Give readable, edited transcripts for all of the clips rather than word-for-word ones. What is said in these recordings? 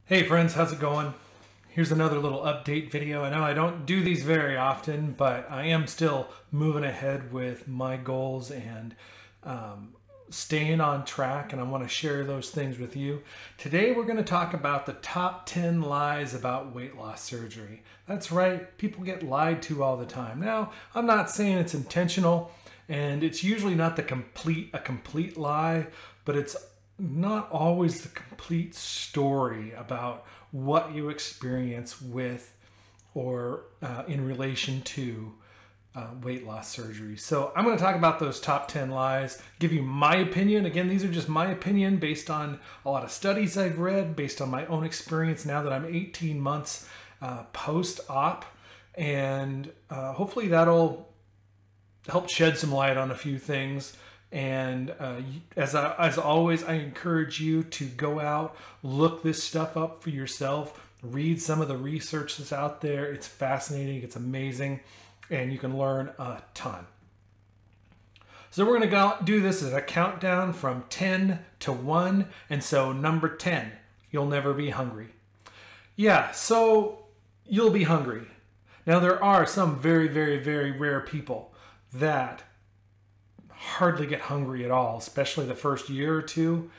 Hey friends, how's it going? Here's another little update video. I know I don't do these very often, but I am still moving ahead with my goals and staying on track, and I want to share those things with you. Today we're going to talk about the top 10 lies about weight loss surgery. That's right, people get lied to all the time. Now, I'm not saying it's intentional, and it's usually not a complete lie, but it's not always the complete story about what you experience with or in relation to weight loss surgery. So I'm going to talk about those top 10 lies, give you my opinion. Again, these are just my opinion based on a lot of studies I've read, based on my own experience now that I'm 18 months post-op, and hopefully that'll help shed some light on a few things. And as always, I encourage you to go out, look this stuff up for yourself, read some of the research that's out there. It's fascinating, it's amazing, and you can learn a ton. So we're going to do this as a countdown from 10 to 1. And so number 10, you'll never be hungry. Yeah, so you'll be hungry. Now there are some very, very, very rare people that hardly get hungry at all, especially the first year or two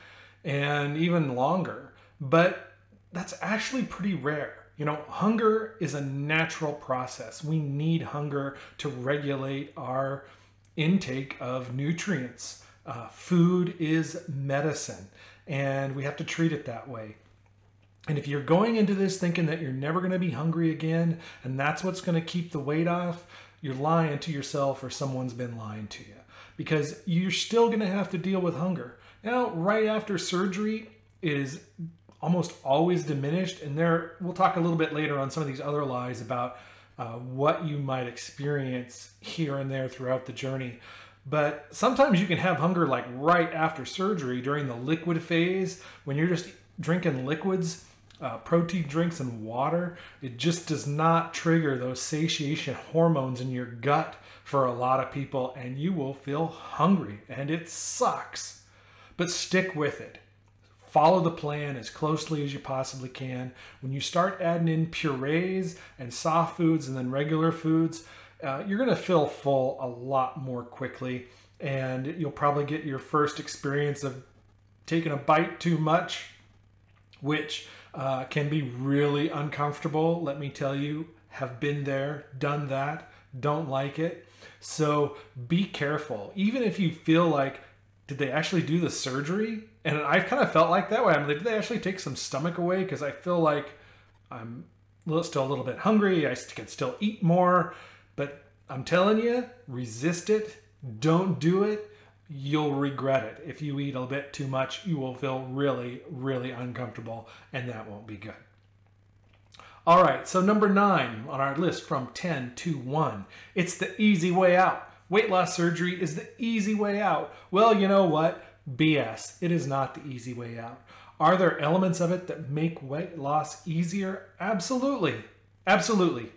and even longer. But that's actually pretty rare. You know, hunger is a natural process. We need hunger to regulate our intake of nutrients. Food is medicine, and we have to treat it that way. And if you're going into this thinking that you're never going to be hungry again, and that's what's going to keep the weight off, you're lying to yourself, or someone's been lying to you, because you're still going to have to deal with hunger. Now, right after surgery, it is almost always diminished, and we'll talk a little bit later on some of these other lies about what you might experience here and there throughout the journey. But sometimes you can have hunger like right after surgery during the liquid phase, when you're just drinking liquids, protein drinks and water. It just does not trigger those satiation hormones in your gut for a lot of people, and you will feel hungry, and it sucks. But stick with it. Follow the plan as closely as you possibly can. When you start adding in purees and soft foods and then regular foods, you're going to feel full a lot more quickly, and you'll probably get your first experience of taking a bite too much, which can be really uncomfortable. Let me tell you, have been there, done that, don't like it. So be careful. Even if you feel like, did they actually do the surgery? And I've kind of felt like that way. I mean, did they actually take some stomach away? Because I feel like I'm still a little bit hungry. I can still eat more. But I'm telling you, resist it. Don't do it. You'll regret it. If you eat a bit too much, you will feel really, really uncomfortable, and that won't be good. All right, so number 9 on our list from 10 to 1. It's the easy way out. Weight loss surgery is the easy way out. Well, you know what? BS. It is not the easy way out. Are there elements of it that make weight loss easier? Absolutely. Absolutely.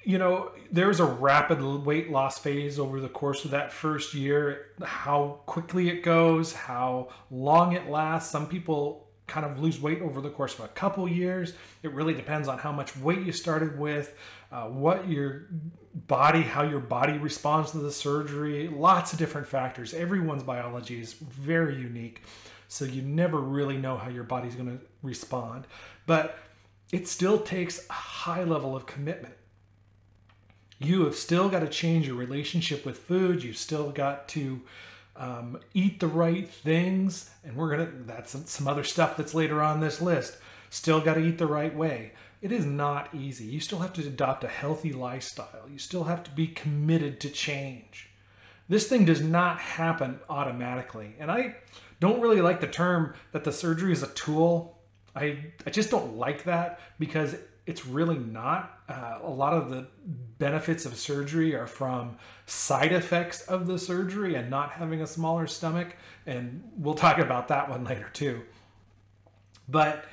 You know, there's a rapid weight loss phase over the course of that first year. How quickly it goes, how long it lasts. Some people kind of lose weight over the course of a couple years. It really depends on how much weight you started with, how your body responds to the surgery. Lots of different factors. Everyone's biology is very unique, so you never really know how your body's going to respond. But it still takes a high level of commitment. You have still got to change your relationship with food. You've still got to eat the right things. And that's some other stuff that's later on this list. Still got to eat the right way. It is not easy. You still have to adopt a healthy lifestyle. You still have to be committed to change. This thing does not happen automatically. And I don't really like the term that the surgery is a tool. I just don't like that, because it's really not. A lot of the benefits of surgery are from side effects of the surgery and not having a smaller stomach. And we'll talk about that one later too. But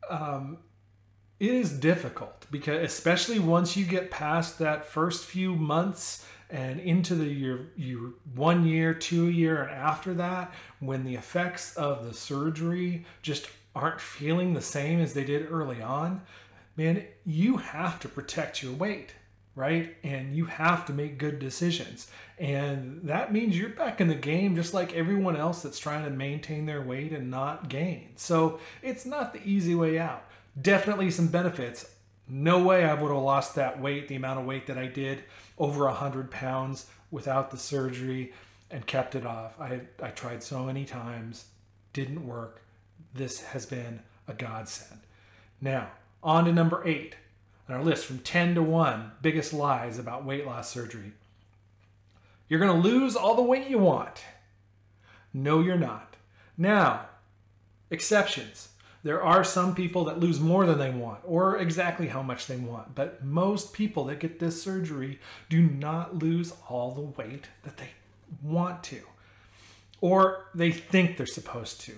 it is difficult, because especially once you get past that first few months and into your 1 year, 2 year, and after that, when the effects of the surgery just aren't feeling the same as they did early on, man, you have to protect your weight, right? And you have to make good decisions. And that means you're back in the game just like everyone else that's trying to maintain their weight and not gain. So it's not the easy way out. Definitely some benefits. No way I would have lost that weight, the amount of weight that I did, over 100 pounds without the surgery, and kept it off. I tried so many times, didn't work. This has been a godsend. Now, on to number 8 on our list, from 10 to 1 biggest lies about weight loss surgery. You're going to lose all the weight you want. No, you're not. Now, exceptions. There are some people that lose more than they want, or exactly how much they want. But most people that get this surgery do not lose all the weight that they want to, or they think they're supposed to.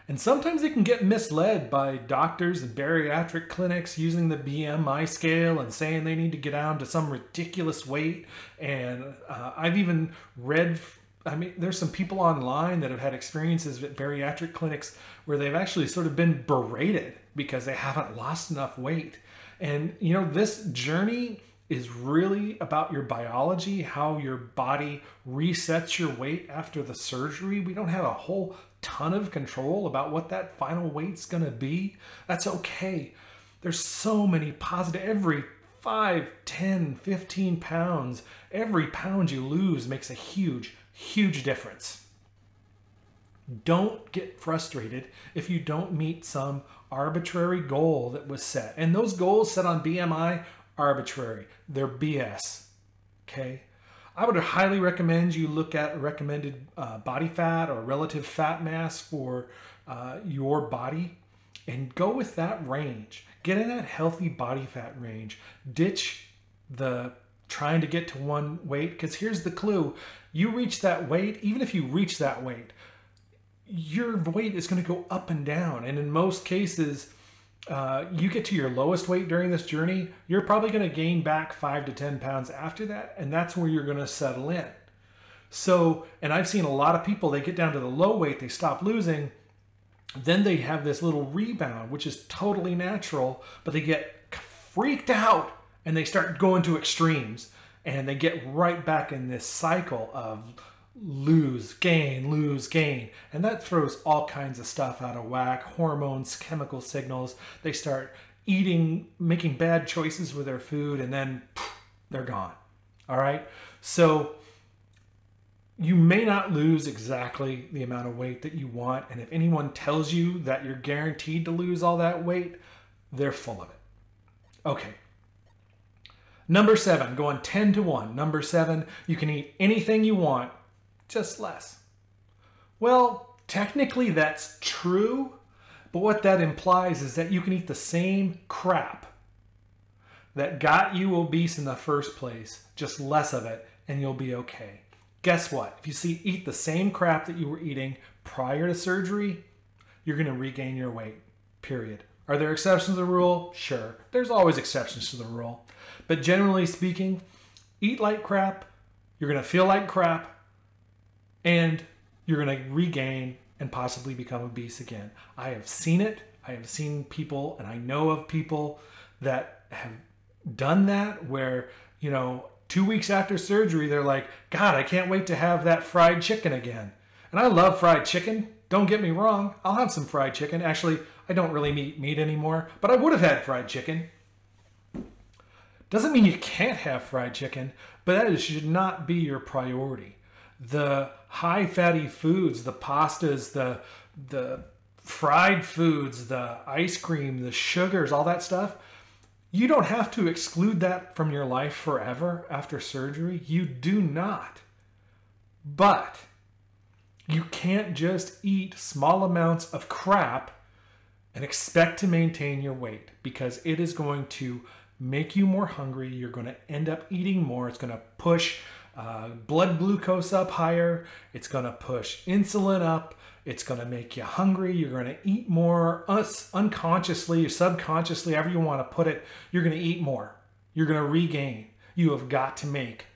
And sometimes they can get misled by doctors and bariatric clinics using the BMI scale and saying they need to get down to some ridiculous weight. And I've even read, there's some people online that have had experiences at bariatric clinics where they've actually sort of been berated because they haven't lost enough weight. And, this journey is really about your biology, how your body resets your weight after the surgery. We don't have a whole ton of control about what that final weight's going to be. That's okay. There's so many positive, every 5, 10, 15 pounds, every pound you lose makes a huge, huge difference. Don't get frustrated if you don't meet some arbitrary goal that was set. And those goals set on BMI, arbitrary. They're BS. Okay? I would highly recommend you look at recommended body fat or relative fat mass for your body and go with that range. Get in that healthy body fat range. Ditch the trying to get to one weight, because here's the clue. You reach that weight, even if you reach that weight, your weight is going to go up and down. And in most cases, you get to your lowest weight during this journey, you're probably going to gain back 5 to 10 pounds after that, and that's where you're going to settle in. So, and I've seen a lot of people, they get down to the low weight, they stop losing, then they have this little rebound, which is totally natural, but they get freaked out and they start going to extremes, and they get right back in this cycle of lose, gain, and that throws all kinds of stuff out of whack. Hormones, chemical signals. They start eating, making bad choices with their food, and then they're gone. All right? So you may not lose exactly the amount of weight that you want, and if anyone tells you that you're guaranteed to lose all that weight, they're full of it. Okay. Number 7, going 10 to 1. Number 7, you can eat anything you want, just less. Well, technically that's true, but what that implies is that you can eat the same crap that got you obese in the first place, just less of it, and you'll be okay. Guess what? If you eat the same crap that you were eating prior to surgery, you're going to regain your weight, period. Are there exceptions to the rule? Sure. There's always exceptions to the rule. But generally speaking, eat like crap, you're going to feel like crap, and you're going to regain and possibly become obese again. I have seen it. I have seen people, and I know of people that have done that where, 2 weeks after surgery, they're like, God, I can't wait to have that fried chicken again. And I love fried chicken. Don't get me wrong. I'll have some fried chicken. Actually, I don't really eat meat anymore, but I would have had fried chicken. Doesn't mean you can't have fried chicken, but that should not be your priority. The high fatty foods, the pastas, the fried foods, the ice cream, the sugars, all that stuff, you don't have to exclude that from your life forever after surgery. You do not. But you can't just eat small amounts of crap and expect to maintain your weight, because it is going to make you more hungry. You're going to end up eating more. It's going to push blood glucose up higher. It's going to push insulin up. It's going to make you hungry. You're going to eat more unconsciously or subconsciously, however you want to put it. You're going to eat more. You're going to regain. You have got to make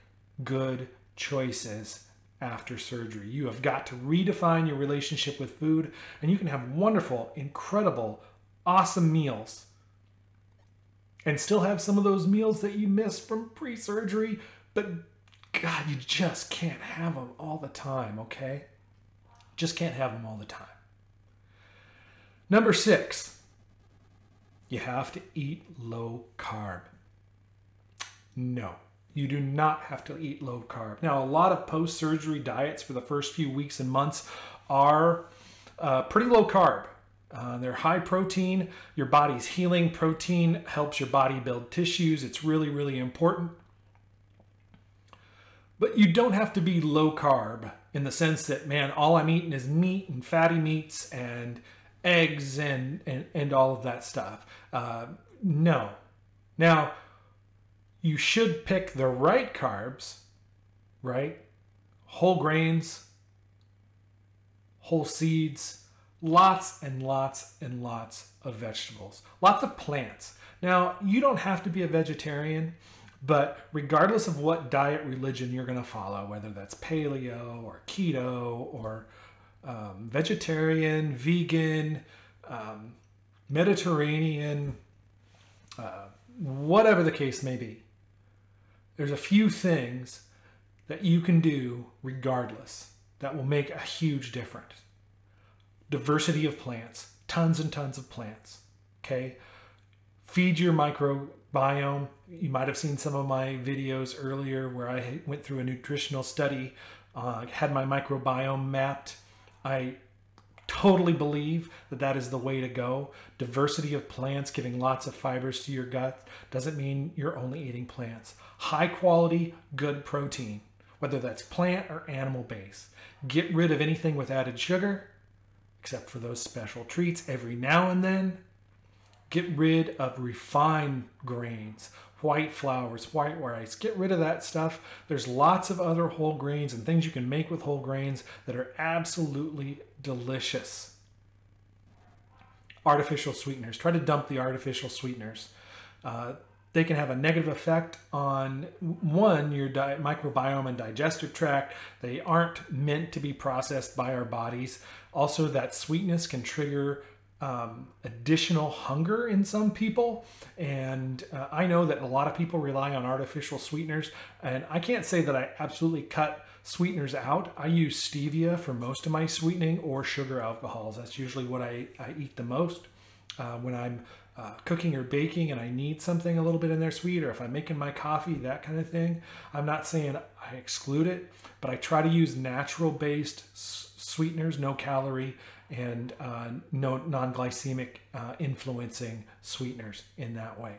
good choices after surgery. You have got to redefine your relationship with food, and you can have wonderful, incredible, awesome meals and still have some of those meals that you missed from pre-surgery, but God, you just can't have them all the time, okay? Just can't have them all the time. Number 6, you have to eat low carb. No, you do not have to eat low carb. Now, a lot of post-surgery diets for the first few weeks and months are pretty low carb. They're high protein. Your body's healing. Protein helps your body build tissues. It's really, really important. But you don't have to be low carb in the sense that, man, all I'm eating is meat and fatty meats and eggs and all of that stuff. No. Now, you should pick the right carbs, right? Whole grains, whole seeds, lots and lots and lots of vegetables, lots of plants. Now, you don't have to be a vegetarian, but regardless of what diet religion you're going to follow, whether that's paleo or keto or vegetarian, vegan, Mediterranean, whatever the case may be, there's a few things that you can do regardless that will make a huge difference. Diversity of plants, tons and tons of plants, okay? Feed your microbiome. You might have seen some of my videos earlier where I went through a nutritional study, had my microbiome mapped. I totally believe that that is the way to go. Diversity of plants, giving lots of fibers to your gut, doesn't mean you're only eating plants. High quality, good protein, whether that's plant or animal based. Get rid of anything with added sugar, except for those special treats every now and then. Get rid of refined grains, white flours, white rice. Get rid of that stuff. There's lots of other whole grains and things you can make with whole grains that are absolutely delicious. Artificial sweeteners. Try to dump the artificial sweeteners. They can have a negative effect on, one, your microbiome and digestive tract. They aren't meant to be processed by our bodies. Also, that sweetness can trigger additional hunger in some people, and I know that a lot of people rely on artificial sweeteners, and I can't say that I absolutely cut sweeteners out. I use stevia for most of my sweetening, or sugar alcohols. That's usually what I eat the most when I'm cooking or baking and I need something a little bit in there sweet, or if I'm making my coffee, that kind of thing. I'm not saying I exclude it, but I try to use natural based sweeteners, no calorie and no non-glycemic influencing sweeteners in that way.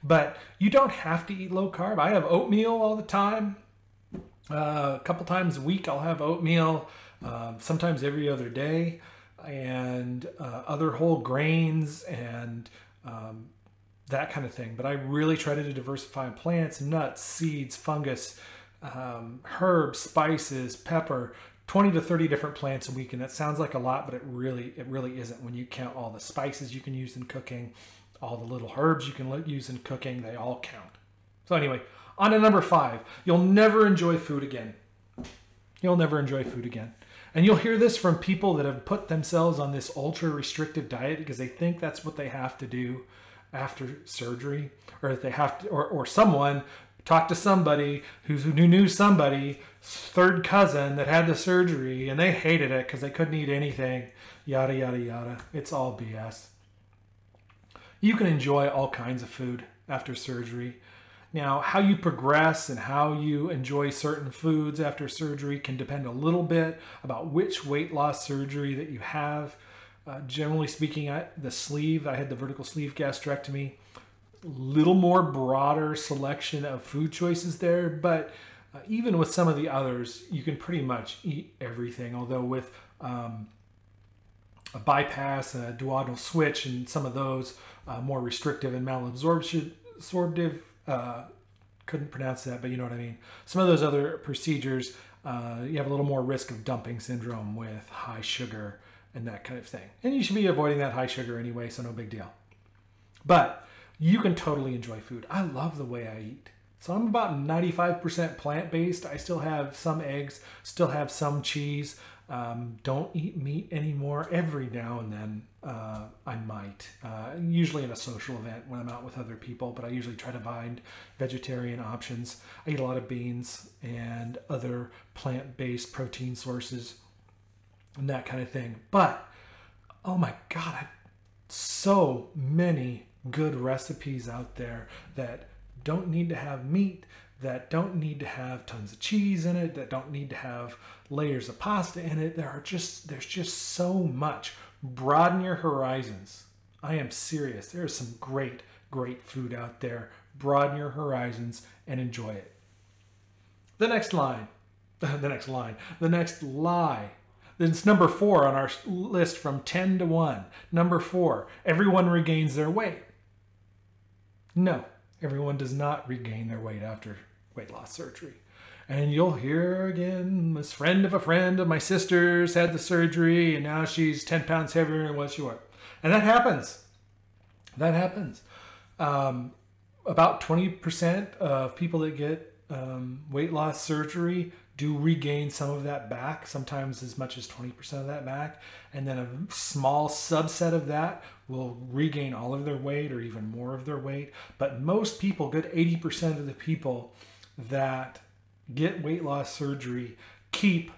But you don't have to eat low carb. I have oatmeal all the time. A couple times a week I'll have oatmeal, sometimes every other day, and other whole grains and that kind of thing. But I really try to diversify plants, nuts, seeds, fungus, herbs, spices, pepper, 20 to 30 different plants a week. And that sounds like a lot, but it really isn't when you count all the spices you can use in cooking, all the little herbs you can use in cooking. They all count. So anyway, on to number 5. You'll never enjoy food again. You'll never enjoy food again. And you'll hear this from people that have put themselves on this ultra restrictive diet because they think that's what they have to do after surgery, or if they have to, or someone talk to somebody who knew somebody, third cousin that had the surgery and they hated it because they couldn't eat anything, yada, yada, yada. It's all BS. You can enjoy all kinds of food after surgery. Now, how you progress and how you enjoy certain foods after surgery can depend a little bit about which weight loss surgery that you have. Generally speaking, the sleeve, I had the vertical sleeve gastrectomy, little more broader selection of food choices there, but even with some of the others, you can pretty much eat everything. Although with a bypass, a duodenal switch, and some of those more restrictive and malabsorptive, couldn't pronounce that, but you know what I mean. Some of those other procedures, you have a little more risk of dumping syndrome with high sugar and that kind of thing. And you should be avoiding that high sugar anyway, so no big deal. But you can totally enjoy food. I love the way I eat. So I'm about 95% plant-based. I still have some eggs, still have some cheese. Don't eat meat anymore. Every now and then I might, usually in a social event when I'm out with other people, but I usually try to find vegetarian options. I eat a lot of beans and other plant-based protein sources and that kind of thing. But, oh my God, so many good recipes out there that don't need to have meat, that don't need to have tons of cheese in it, that don't need to have layers of pasta in it. There's just so much. Broaden your horizons. I am serious. There's some great, great food out there. Broaden your horizons and enjoy it. The next lie. It's number 4 on our list from 10 to 1. Number 4, everyone regains their weight. No, everyone does not regain their weight after weight loss surgery. And you'll hear again, this friend of my sister's had the surgery and now she's 10 pounds heavier than what she was. And that happens. That happens. About 20% of people that get weight loss surgery do regain some of that back, sometimes as much as 20% of that back. And then a small subset of that will regain all of their weight or even more of their weight. But most people, good 80% of the people that get weight loss surgery keep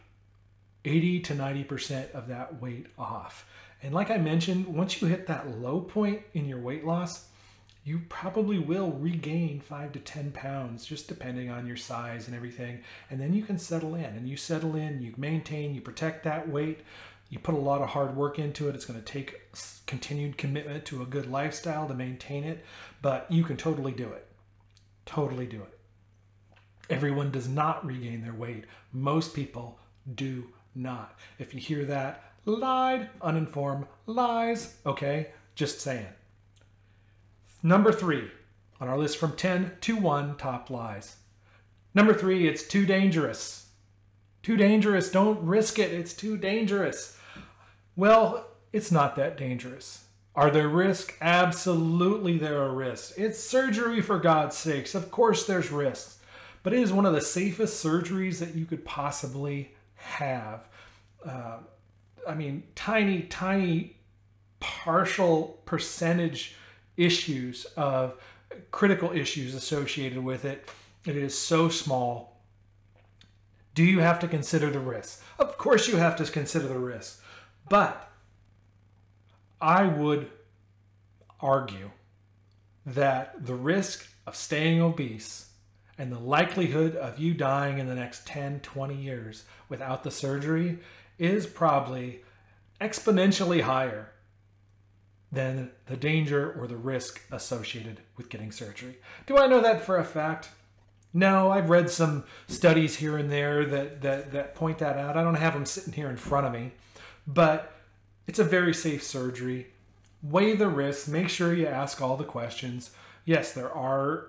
80 to 90% of that weight off. And like I mentioned, once you hit that low point in your weight loss, you probably will regain 5 to 10 pounds, just depending on your size and everything. And then you can settle in, and you settle in, you maintain, you protect that weight. You put a lot of hard work into it. It's going to take continued commitment to a good lifestyle to maintain it, but you can totally do it. Totally do it. Everyone does not regain their weight. Most people do not. If you hear that, lied, uninformed, lies, okay? Just saying. Number 3 on our list from 10 to 1 top lies. Number 3, it's too dangerous. Too dangerous. Don't risk it. It's too dangerous. Well, it's not that dangerous. Are there risks? Absolutely there are risks. It's surgery, for God's sakes. Of course there's risks. But it is one of the safest surgeries that you could possibly have. I mean, tiny partial percentage issues of critical issues associated with it. It is so small. Do you have to consider the risks? Of course you have to consider the risks. But I would argue that the risk of staying obese and the likelihood of you dying in the next 10, 20 years without the surgery is probably exponentially higher than the danger or the risk associated with getting surgery. Do I know that for a fact? No, I've read some studies here and there that point that out. I don't have them sitting here in front of me, but it's a very safe surgery. Weigh the risks. Make sure you ask all the questions. Yes, there are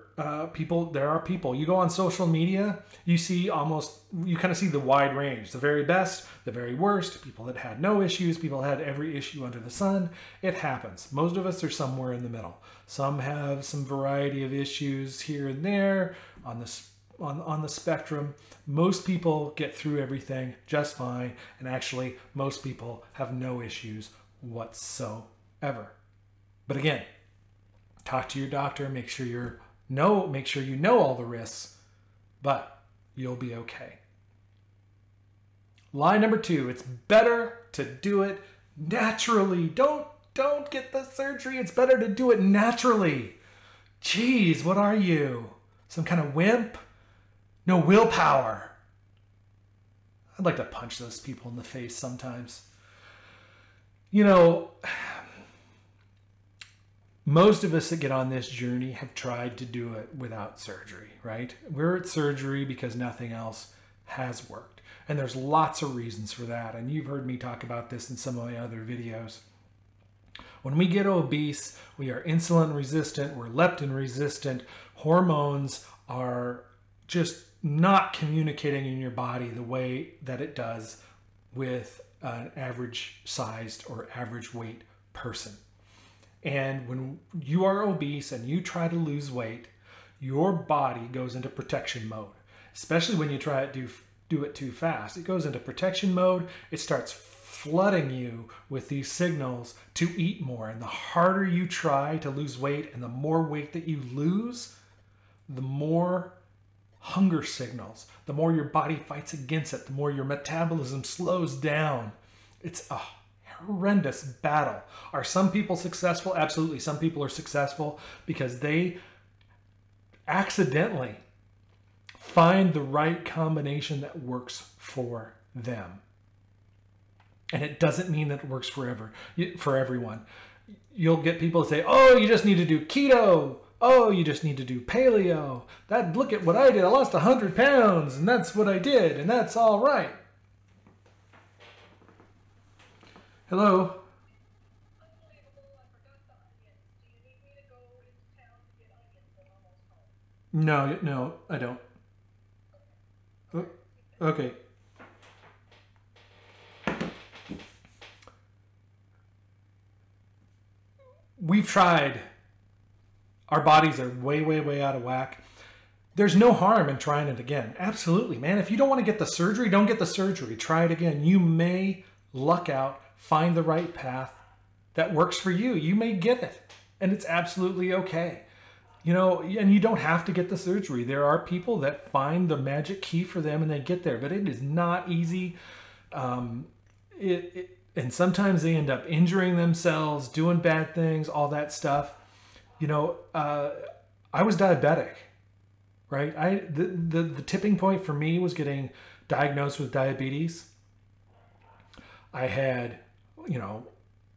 people. You go on social media, you kind of see the wide range. The very best, the very worst, people that had no issues, people that had every issue under the sun. It happens. Most of us are somewhere in the middle. Some have some variety of issues here and there on the spectrum. Most people get through everything just fine, and actually most people have no issues whatsoever. But again, talk to your doctor, make sure you know all the risks, but you'll be okay. Lie number 2, it's better to do it naturally. Don't get the surgery. It's better to do it naturally. Jeez, what are you? Some kind of wimp? No willpower. I'd like to punch those people in the face sometimes. You know, most of us that get on this journey have tried to do it without surgery, right? We're at surgery because nothing else has worked. And there's lots of reasons for that. And you've heard me talk about this in some of my other videos. When we get obese, we are insulin resistant, we're leptin resistant, hormones are just not communicating in your body the way that it does with an average sized or average weight person. And when you are obese and you try to lose weight, your body goes into protection mode, especially when you try to do it too fast. It goes into protection mode. It starts flooding you with these signals to eat more. And the harder you try to lose weight and the more weight that you lose, the more hunger signals, the more your body fights against it, the more your metabolism slows down. It's a horrendous battle. Are some people successful? Absolutely. Some people are successful because they accidentally find the right combination that works for them. And it doesn't mean that it works for everyone. You'll get people to say, oh, you just need to do keto. Oh, you just need to do paleo. Look at what I did. I lost 100 pounds and that's what I did. And that's all right. Hello. No, I don't. Okay. We've tried. Our bodies are way, way, way out of whack. There's no harm in trying it again. Absolutely, man. If you don't want to get the surgery, don't get the surgery. Try it again. You may luck out, find the right path that works for you. You may get it, and it's absolutely okay. You know, and you don't have to get the surgery. There are people that find the magic key for them and they get there, but it is not easy. And sometimes they end up injuring themselves, doing bad things, all that stuff. You know, I was diabetic, right? The tipping point for me was getting diagnosed with diabetes. I had,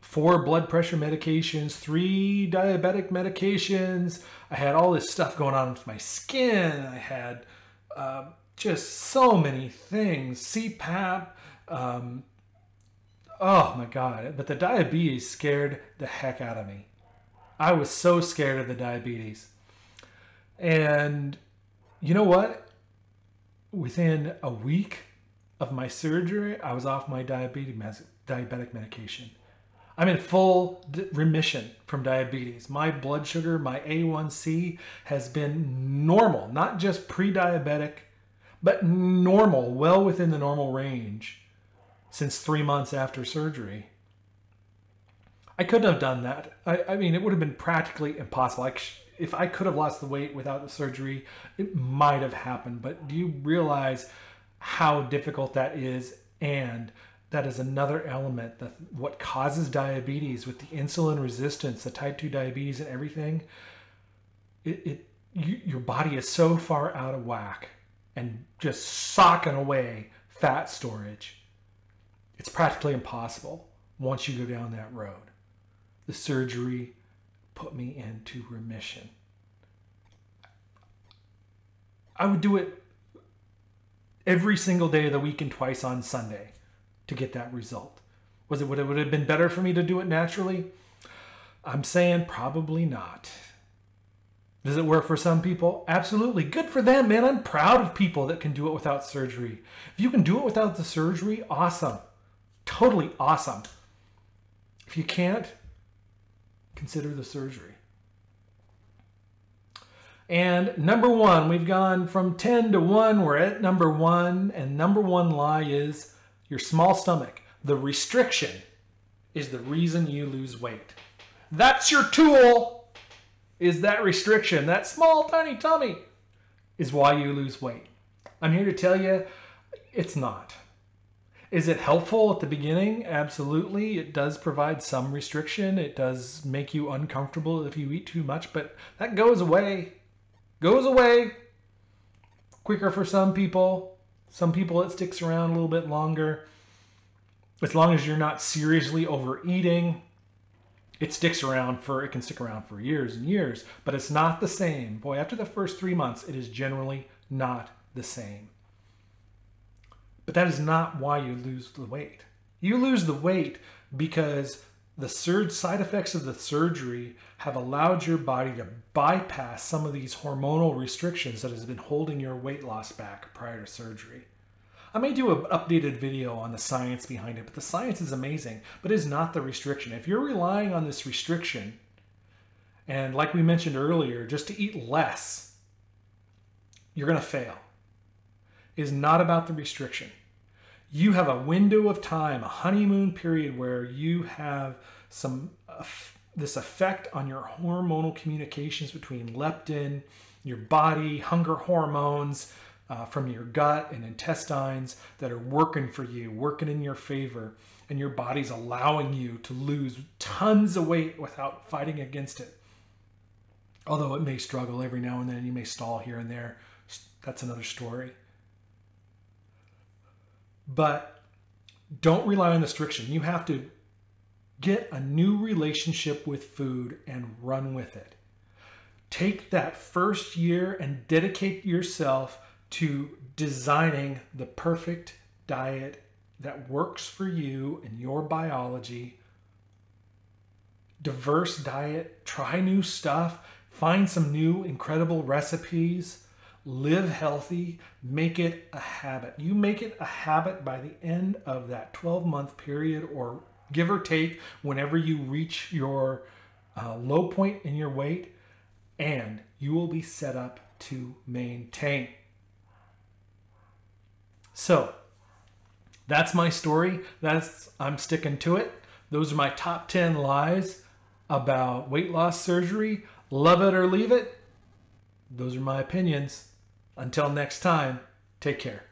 4 blood pressure medications, 3 diabetic medications. I had all this stuff going on with my skin. I had just so many things, CPAP. Oh my God. But the diabetes scared the heck out of me. I was so scared of the diabetes. And you know what? Within a week of my surgery, I was off my diabetic medication. I'm in full remission from diabetes. My blood sugar, my A1C has been normal, not just pre-diabetic, but normal, well within the normal range since 3 months after surgery. I couldn't have done that. I mean, it would have been practically impossible. If I could have lost the weight without the surgery, it might have happened. But do you realize how difficult that is? And that is another element, what causes diabetes with the insulin resistance, the type 2 diabetes and everything. Your body is so far out of whack and just socking away fat storage. It's practically impossible once you go down that road. The surgery put me into remission. I would do it every single day of the week and twice on Sunday to get that result. Would it have been better for me to do it naturally? I'm saying probably not. Does it work for some people? Absolutely. Good for them, man. I'm proud of people that can do it without surgery. If you can do it without the surgery, awesome. Totally awesome. If you can't, consider the surgery. And number 1, we've gone from 10 to 1. We're at number 1. And number 1 lie is your small stomach. The restriction is the reason you lose weight. That's your tool, is that restriction. That small, tiny tummy is why you lose weight. I'm here to tell you, it's not. Is it helpful at the beginning? Absolutely. It does provide some restriction. It does make you uncomfortable if you eat too much, but that goes away. Goes away quicker for some people. Some people it sticks around a little bit longer. As long as you're not seriously overeating, it can stick around for years and years, but it's not the same. Boy, after the first 3 months, it is generally not the same. But that is not why you lose the weight. You lose the weight because the side effects of the surgery have allowed your body to bypass some of these hormonal restrictions that has been holding your weight loss back prior to surgery. I may do an updated video on the science behind it, but the science is amazing, but it is not the restriction. If you're relying on this restriction, and like we mentioned earlier, just to eat less you're going to fail. It is not about the restriction. You have a window of time, a honeymoon period, where you have this effect on your hormonal communications between leptin, your body, hunger hormones from your gut and intestines that are working for you, working in your favor, and your body's allowing you to lose tons of weight without fighting against it. Although it may struggle every now and then, you may stall here and there. That's another story. But don't rely on the restriction. You have to get a new relationship with food and run with it. Take that first year and dedicate yourself to designing the perfect diet that works for you and your biology. Diverse diet, try new stuff, find some new incredible recipes, live healthy, make it a habit. You make it a habit by the end of that 12-month period, or give or take whenever you reach your low point in your weight, and you will be set up to maintain. So that's my story. I'm sticking to it. Those are my top 10 lies about weight loss surgery. Love it or leave it. Those are my opinions. Until next time, take care.